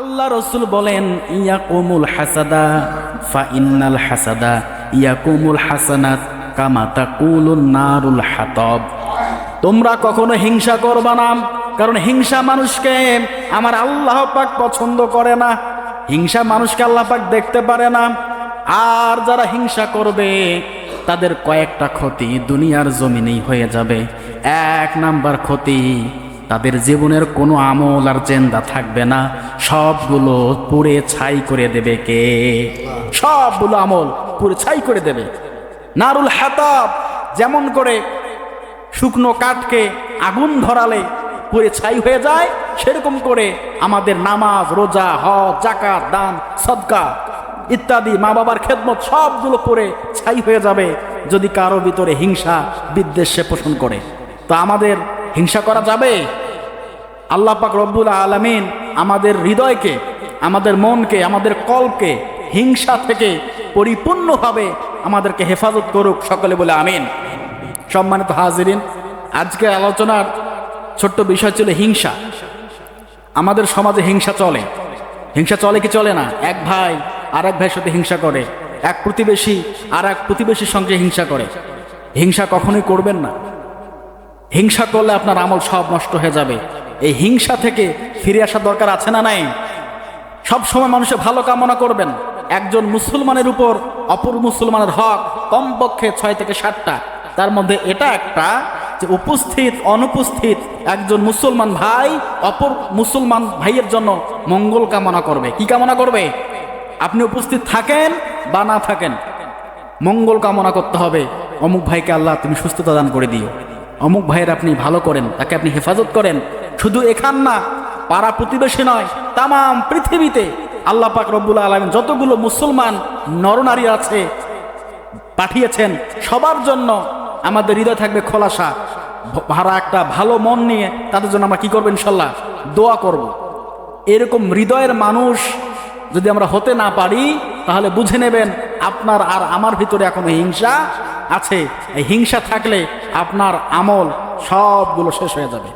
আল্লাহ রসুল বলেন, ইয়াকুমুল হাসাদা ফা ইন্নাল হাসাদা ইয়াকুমুল হাসানাত কামা তাকুলুন নারুল হাতাব। তোমরা কখনো হিংসা করবা না, কারণ হিংসা মানুষকে আমার আল্লাহ পাক পছন্দ করে না। হিংসা মানুষকে আল্লাহ পাক দেখতে পারে না। আর যারা হিংসা করবে তাদের কয়েকটা ক্ষতি দুনিয়ার জমিনেই হয়ে যাবে। এক নাম্বার ক্ষতি, তাদের জীবনের কোনো আমল আর জেন্দা থাকবে না, সবগুলো পুড়ে ছাই করে দেবে কে? সবগুলো আমল পুড়ে ছাই করে দেবে। নারুল হাতাব, যেমন করে শুকনো কাঠকে আগুন ধরালে পুড়ে ছাই হয়ে যায়, সেরকম করে আমাদের নামাজ, রোজা, হজ, যাকাত, দান, সদকা ইত্যাদি, মা বাবার খেদমত সবগুলো পুড়ে ছাই হয়ে যাবে যদি কারো ভিতরে হিংসা বিদ্বেষে পোষণ করে। তো আমাদের হিংসা করা যাবে? আল্লাহ পাক রব্বুল আলামিন আমাদের হৃদয়কে, আমাদের মনকে, আমাদের কলকে হিংসা থেকে পরিপূর্ণভাবে আমাদেরকে হেফাজত করুক। সকলে বলে আমিন। সম্মানিত হাজিরিন, আজকের আলোচনার ছোট্ট বিষয় ছিল হিংসা। আমাদের সমাজে হিংসা চলে। হিংসা চলে কি চলে না? এক ভাই আর এক ভাইয়ের সাথে হিংসা করে, এক প্রতিবেশী আর এক প্রতিবেশীর সঙ্গে হিংসা করে। হিংসা কখনোই করবেন না। হিংসা করলে আপনার আমল সব নষ্ট হয়ে যাবে। এই হিংসা থেকে ফিরে আসার দরকার আছে না নাই? সব সময় মানুষের ভালো কামনা করবেন। একজন মুসলমানের উপর অপর মুসলমানের হক কমপক্ষে 6 থেকে 7টা। তার মধ্যে এটা একটা যে উপস্থিত অনুপস্থিত একজন মুসলমান ভাই অপর মুসলমান ভাইয়ের জন্য মঙ্গল কামনা করবে। কি কামনা করবে? আপনি উপস্থিত থাকেন বা না থাকেন, মঙ্গল কামনা করতে হবে। অমুক ভাইকে আল্লাহ তুমি সুস্থতা দান করে দিও, অমুক ভাইয়ের আপনি ভালো করেন, তাকে আপনি হেফাজত করেন। শুধু এখান না, পাড়া প্রতিবেশী নয়, তামাম পৃথিবীতে আল্লাহ পাক রব্বুল আলামিন যতগুলো মুসলমান নরনারী আছে পাঠিয়েছেন, সবার জন্য আমাদের হৃদয় থাকবে খোলাসা, ভাড়া একটা ভালো মন নিয়ে তাদের জন্য আমরা কি করবো? ইনশাল্লাহ দোয়া করব। এরকম হৃদয়ের মানুষ যদি আমরা হতে না পারি, তাহলে বুঝে নেবেন আপনার আর আমার ভিতরে এখনো হিংসা আছে। এই হিংসা থাকলে আপনার আমল সবগুলো শেষ হয়ে যাবে।